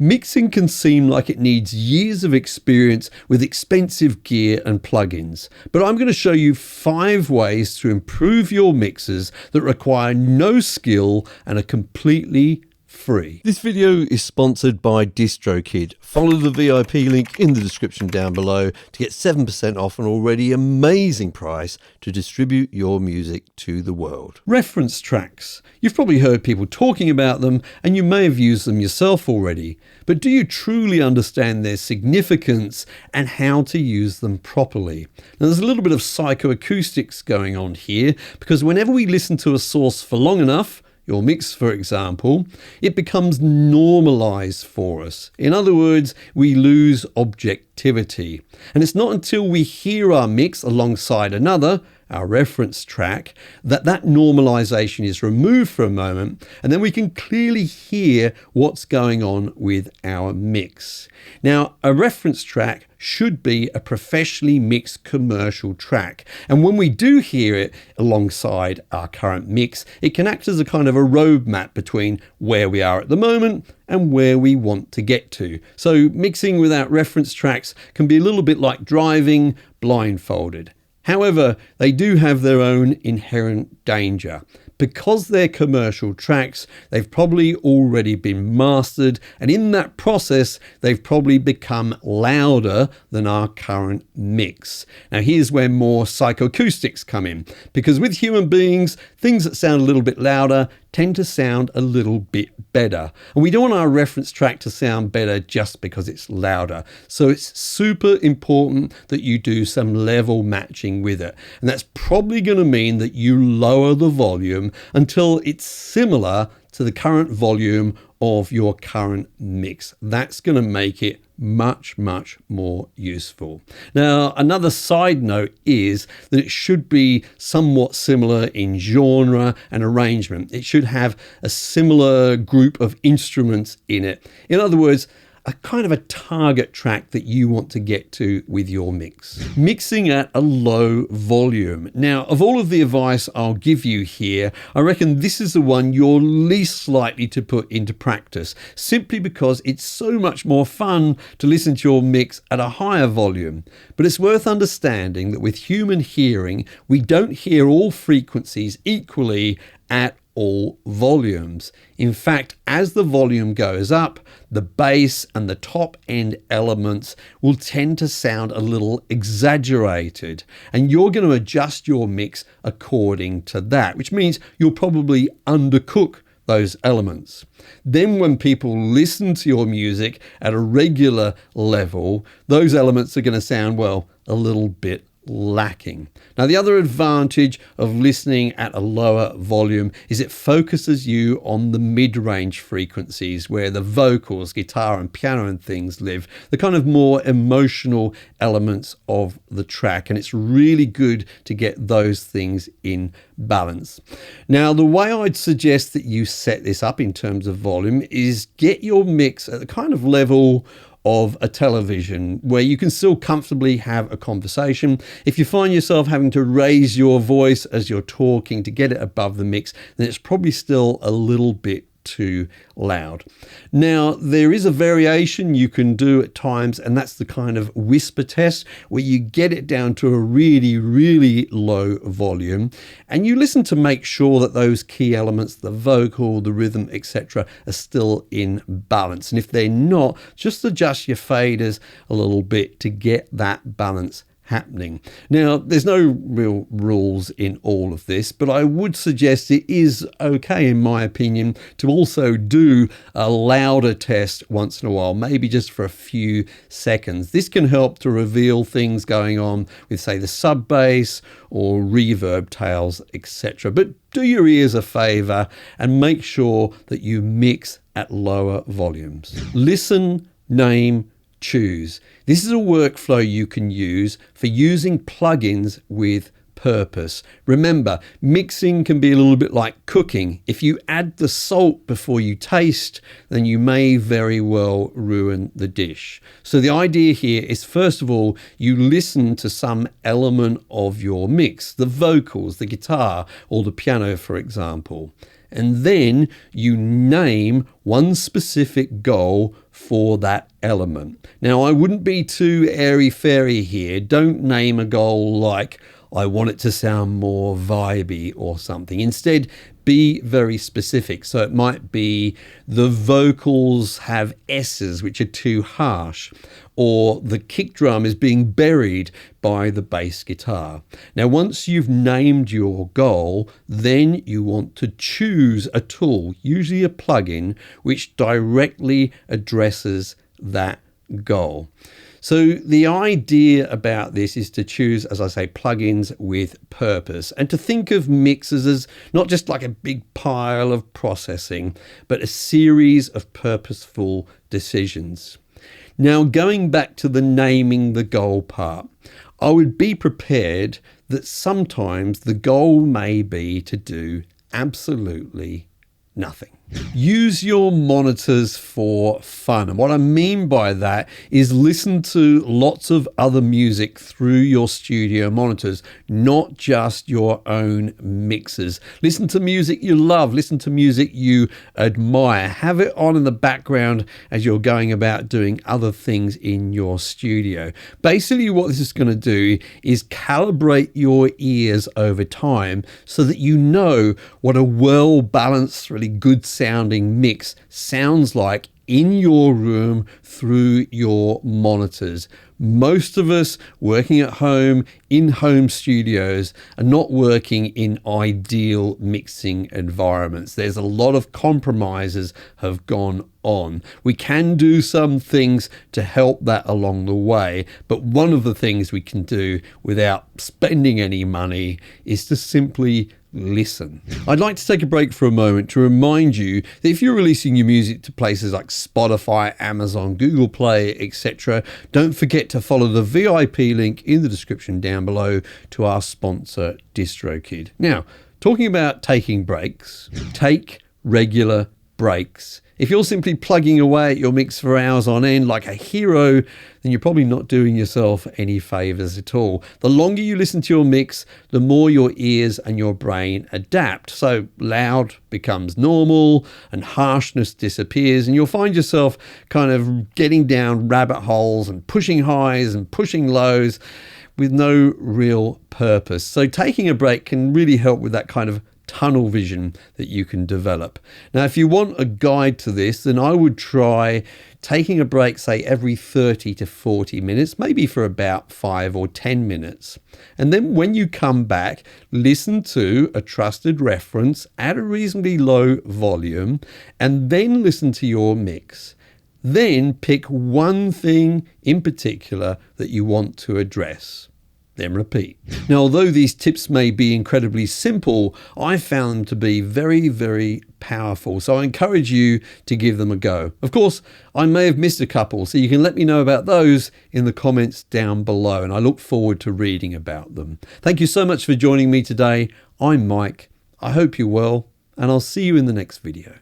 Mixing can seem like it needs years of experience with expensive gear and plugins, but I'm going to show you 5 ways to improve your mixes that require no skill and are completely free. This video is sponsored by DistroKid. Follow the VIP link in the description down below to get 7% off an already amazing price to distribute your music to the world. Reference tracks. You've probably heard people talking about them and you may have used them yourself already, but do you truly understand their significance and how to use them properly? Now, there's a little bit of psychoacoustics going on here because whenever we listen to a source for long enough, your mix, for example, it becomes normalized for us. In other words, we lose objectivity. And it's not until we hear our mix alongside another, our reference track, that normalization is removed for a moment, and then we can clearly hear what's going on with our mix. Now, a reference track should be a professionally mixed commercial track, and when we do hear it alongside our current mix, it can act as a kind of a roadmap between where we are at the moment and where we want to get to. So mixing without reference tracks can be a little bit like driving blindfolded. However, they do have their own inherent danger. Because they're commercial tracks, they've probably already been mastered, and in that process, they've probably become louder than our current mix. Now, here's where more psychoacoustics come in, because with human beings, things that sound a little bit louder tend to sound a little bit better. And we don't want our reference track to sound better just because it's louder. So it's super important that you do some level matching with it. And that's probably going to mean that you lower the volume until it's similar to the current volume of your current mix. That's going to make it much more useful. Now, another side note is that it should be somewhat similar in genre and arrangement. It should have a similar group of instruments in it. In other words, a kind of a target track that you want to get to with your mix. Mixing at a low volume. Now, of all of the advice I'll give you here, I reckon this is the one you're least likely to put into practice, simply because it's so much more fun to listen to your mix at a higher volume. But it's worth understanding that with human hearing, we don't hear all frequencies equally at all volumes. In fact, as the volume goes up, the bass and the top end elements will tend to sound a little exaggerated, and you're going to adjust your mix according to that, which means you'll probably undercook those elements. Then when people listen to your music at a regular level, those elements are going to sound, well, a little bit lacking. Now, the other advantage of listening at a lower volume is it focuses you on the mid-range frequencies where the vocals, guitar and piano and things live, the kind of more emotional elements of the track, and it's really good to get those things in balance. Now, the way I'd suggest that you set this up in terms of volume is get your mix at the kind of level of a television where you can still comfortably have a conversation. If you find yourself having to raise your voice as you're talking to get it above the mix, then it's probably still a little bit too loud. Now, there is a variation you can do at times, and that's the kind of whisper test where you get it down to a really low volume and you listen to make sure that those key elements, the vocal, the rhythm, etc., are still in balance. And if they're not, just adjust your faders a little bit to get that balance happening. Now, there's no real rules in all of this, but I would suggest it is okay, in my opinion, to also do a louder test once in a while, maybe just for a few seconds. This can help to reveal things going on with, say, the sub bass or reverb tails, etc. But do your ears a favor and make sure that you mix at lower volumes. Listen, name, choose. This is a workflow you can use for using plugins with purpose. Remember, mixing can be a little bit like cooking. If you add the salt before you taste, then you may very well ruin the dish. So the idea here is, first of all, you listen to some element of your mix, the vocals, the guitar, or the piano, for example. And then you name one specific goal for that element. Now, I wouldn't be too airy-fairy here. Don't name a goal like, I want it to sound more vibey or something. Instead, be very specific. So it might be the vocals have S's which are too harsh, or the kick drum is being buried by the bass guitar. Now, once you've named your goal, then you want to choose a tool, usually a plugin, which directly addresses that goal. So the idea about this is to choose, as I say, plugins with purpose, and to think of mixers as not just like a big pile of processing, but a series of purposeful decisions. Now, going back to the naming the goal part, I would be prepared that sometimes the goal may be to do absolutely nothing. Use your monitors for fun. And what I mean by that is listen to lots of other music through your studio monitors, not just your own mixers. Listen to music you love, listen to music you admire. Have it on in the background as you're going about doing other things in your studio. Basically, what this is going to do is calibrate your ears over time so that you know what a well-balanced, really good sounding mix sounds like in your room through your monitors. Most of us working at home in home studios are not working in ideal mixing environments. There's a lot of compromises have gone on. We can do some things to help that along the way, but one of the things we can do without spending any money is to simply listen. I'd like to take a break for a moment to remind you that if you're releasing your music to places like Spotify, Amazon, Google Play, etc., don't forget to follow the VIP link in the description down below to our sponsor, DistroKid. Now, talking about taking breaks, take regular breaks. If you're simply plugging away at your mix for hours on end like a hero, then you're probably not doing yourself any favors at all. The longer you listen to your mix, the more your ears and your brain adapt. So loud becomes normal and harshness disappears, and you'll find yourself kind of getting down rabbit holes and pushing highs and pushing lows with no real purpose. So taking a break can really help with that kind of tunnel vision that you can develop. Now, if you want a guide to this, then I would try taking a break, say every 30 to 40 minutes, maybe for about 5 or 10 minutes. And then when you come back, listen to a trusted reference at a reasonably low volume, and then listen to your mix. Then pick one thing in particular that you want to address. Then repeat. Now, although these tips may be incredibly simple, I found them to be very, very powerful. So I encourage you to give them a go. Of course, I may have missed a couple, so you can let me know about those in the comments down below, and I look forward to reading about them. Thank you so much for joining me today. I'm Mike. I hope you're well, and I'll see you in the next video.